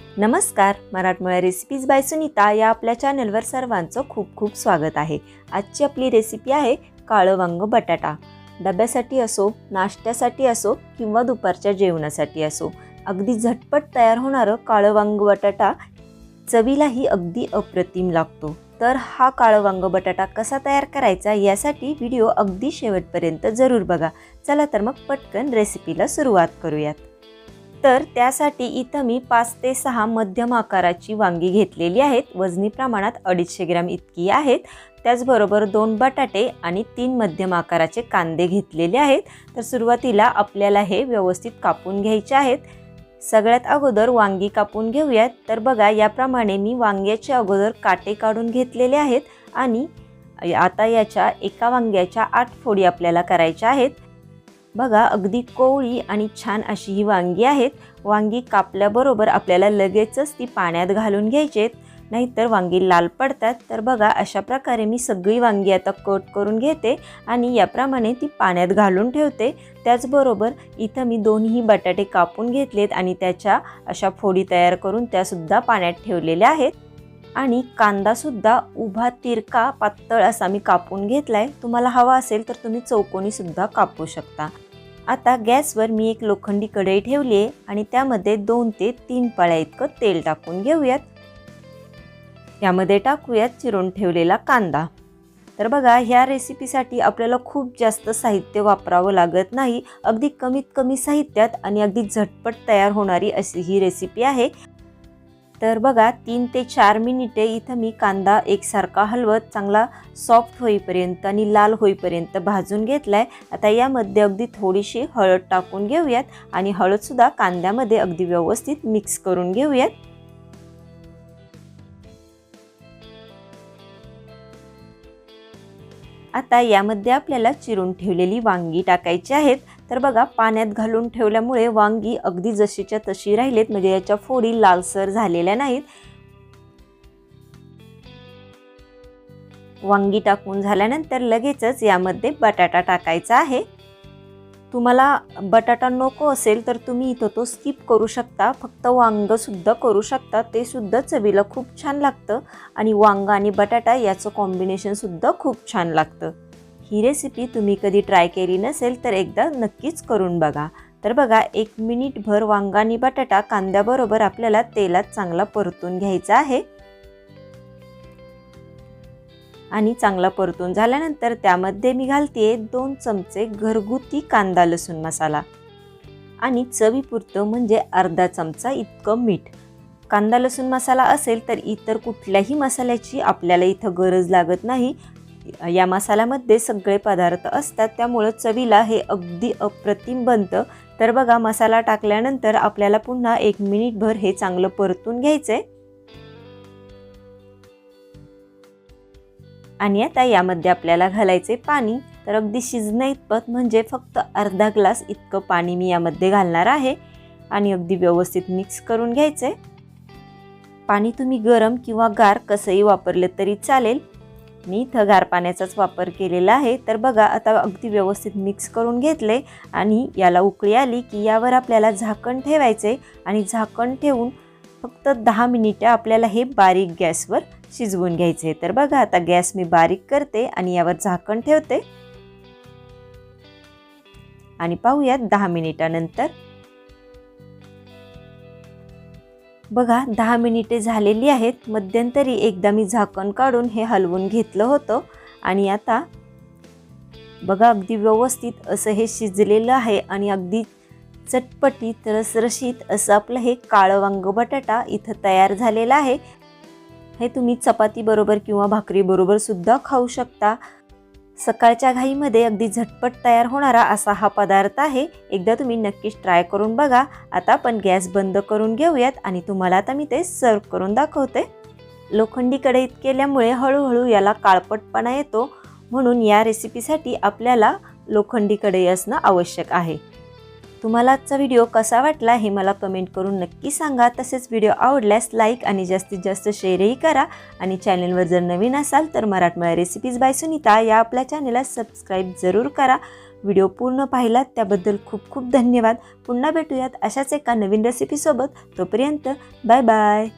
नमस्कार, मराठमोळ्या recipes bye Sunita या आपल्या चॅनलवर सर्वांचं खूप खूप स्वागत आहे। आजची आपली रेसिपी आहे काळं वांग बटाटा। डब्यासाठी असो, नाश्त्यासाठी असो किंवा दुपारच्या जेवणासाठी असो, अगदी झटपट तयार होणारं काळं वांग बटाटा चवीलाही अगदी अप्रतिम लागतो। तर हा काळं वांग बटाटा कसा तयार करायचा यासाठी व्हिडिओ अगदी शेवटपर्यंत जरूर बघा। चला तर मग पटकन रेसिपीला सुरुवात करूयात। तर त्यासाठी इथं मी 5 ते 6 मध्यम आकाराची वांगी घेतलेली आहेत। वजनी प्रमाणात 250 ग्रॅम इतकी आहेत। त्याचबरोबर 2 बटाटे आणि 3 मध्यम आकाराचे कांदे घेतलेले आहेत। तर सुरुवातीला आपल्याला हे व्यवस्थित कापून घ्यायचे आहेत। सगळ्यात अगोदर वांगी कापून घेऊयात। तर बघा याप्रमाणे मी वांग्याचे अगोदर काटे काढून घेतलेले आहेत आणि आता याच्या एका वांग्याच्या 8 फोडी आपल्याला करायच्या आहेत। बघा अगदी कोवळी आणि छान अशी ही वांगी आहेत। वांगी कापल्याबरोबर आपल्याला लगेचच ती पाण्यात घालून घ्यायची आहेत, नाहीतर वांगी लाल पडतात। तर बघा अशा प्रकारे मी सगळी वांगी आता कट करून घेते आणि याप्रमाणे ती पाण्यात घालून ठेवते। त्याचबरोबर इथं मी दोन्ही बटाटे कापून घेतलेत आणि त्याच्या अशा फोडी तयार करून त्यासुद्धा पाण्यात ठेवलेल्या आहेत। आणि कांदा सुद्धा उभा तिरका पातळ असा मी कापून घेतलाय। तुम्हाला हवा असेल तर तुम्ही चौकोनी सुद्धा कापू शकता। आता गॅसवर मी एक लोखंडी कढई ठेवली आहे आणि त्यामध्ये 2 ते 3 पळ्या इतकं तेल टाकून घेऊयात। यामध्ये टाकूयात चिरून ठेवलेला कांदा। तर बघा ह्या रेसिपीसाठी आपल्याला खूप जास्त साहित्य वापरावं लागत नाही। अगदी कमीत कमी साहित्यात आणि अगदी झटपट तयार होणारी अशी ही रेसिपी आहे। तर बघा 3 ते 4 मिनिटे इथं मी कांदा एकसारखा हलवत चांगला सॉफ्ट होईपर्यंत आणि लाल होईपर्यंत भाजून घेतलाय। आता यामध्ये अगदी थोडीशी हळद टाकून घेऊयात आणि हळद सुद्धा कांद्यामध्ये अगदी व्यवस्थित मिक्स करून घेऊयात। आता यामध्ये आपल्याला चिरून ठेवलेली वांगी टाकायची आहेत। तर बघा पाण्यात घालून ठेवल्यामुळे वांगी अगदी जशीच्या तशी राहिलेत, म्हणजे याच्या फोडी लालसर झालेल्या नाहीत। वांगी टाकून झाल्यानंतर लगेचच यामध्ये बटाटा टाकायचा आहे। तुम्हाला बटाटा नको असेल तर तुम्ही इथं तो स्किप करू शकता, फक्त वांग सुद्धा करू शकता, ते सुद्धा चवीला खूप छान लागतं आणि वांग आणि बटाटा याचं कॉम्बिनेशन सुद्धा खूप छान लागतं। ही रेसिपी तुम्ही कधी ट्राय केली नसेल तर एकदा नक्कीच करून बघा। तर बघा 1 मिनिटभर वांग आणि बटाटा कांद्याबरोबर आपल्याला तेलात चांगला परतून घ्यायचा आहे। आणि चांगला परतून झाल्यानंतर त्यामध्ये मी घालते 2 चमचे घरगुती कांदा लसूण मसाला आणि चवीपुरतं म्हणजे अर्धा चमचा इतकं मीठ। कांदा लसूण मसाला असेल तर इतर कुठल्याही मसाल्याची आपल्याला इथं गरज लागत नाही। या मसाल्यामध्ये सगळे पदार्थ असतात, त्यामुळे चवीला हे अगदी अप्रतिम बनतं। तर बघा मसाला टाकल्यानंतर आपल्याला पुन्हा 1 मिनिटभर हे चांगलं परतून घ्यायचंय। आणि आता यामध्ये आपल्याला घालायचे पाणी। तर अगदी शिजण्याइतपत म्हणजे फक्त अर्धा ग्लास इतकं पाणी मी यामध्ये घालणार आहे आणि अगदी व्यवस्थित मिक्स करून घ्यायचंय। पाणी तुम्ही गरम किंवा गार कसंही वापरले तरी चालेल, मी इथं गार पाण्याचाच वापर केलेला आहे। तर बघा आता अगदी व्यवस्थित मिक्स करून घेतले आणि याला उकळी आली की यावर आपल्याला झाकण ठेवायचे आणि झाकण ठेवून फक्त 10 मिनिटे आपल्याला हे बारीक गॅसवर शिजवून घ्यायचे। तर बघा आता गॅस मी बारीक करते आणि यावर झाकण ठेवते आणि पाहूयात 10 मिनिटानंतर। बघा 10 मिनिटे झालेली आहेत। मध्यंतरी एकदा मी झाकण काढून हे हलवून घेतलं होतं आणि आता बघा अगदी व्यवस्थित असं हे शिजलेलं आहे आणि अगदी चटपटीत रसरशीत असं आपलं हे काळं वांग बटाटा इथं तयार झालेलं आहे। हे तुम्ही चपाती बरोबर किंवा भाकरी बरोबर सुद्धा खाऊ शकता। सकाळच्या घाईमध्ये अगदी झटपट तयार होणारा असा हा पदार्थ आहे। एकदा तुम्ही नक्कीच ट्राय करून बघा। आता आपण गॅस बंद करून घेऊयात आणि तुम्हाला आता मी ते सर्व करून दाखवते। लोखंडी कढईत केल्यामुळे हळूहळू याला काळपटपणा येतो, म्हणून या रेसिपीसाठी आपल्याला लोखंडी कढई असणं आवश्यक आहे। तुम्हाला आजचा व्हिडिओ कसा वाटला हे मला कमेंट करून नक्की सांगा। तसेच व्हिडिओ आवडल्यास लाईक आणि जास्तीत जास्त शेअरही करा आणि चॅनलवर जर नवीन असाल तर मराठमोळ्या रेसिपीज बाय सुनीता या आपल्या चॅनलला सबस्क्राईब जरूर करा। व्हिडिओ पूर्ण पाहिलात त्याबद्दल खूप खूप धन्यवाद. पुन्हा भेटूयात अशाच एका नवीन रेसिपीसोबत. तोपर्यंत बाय बाय.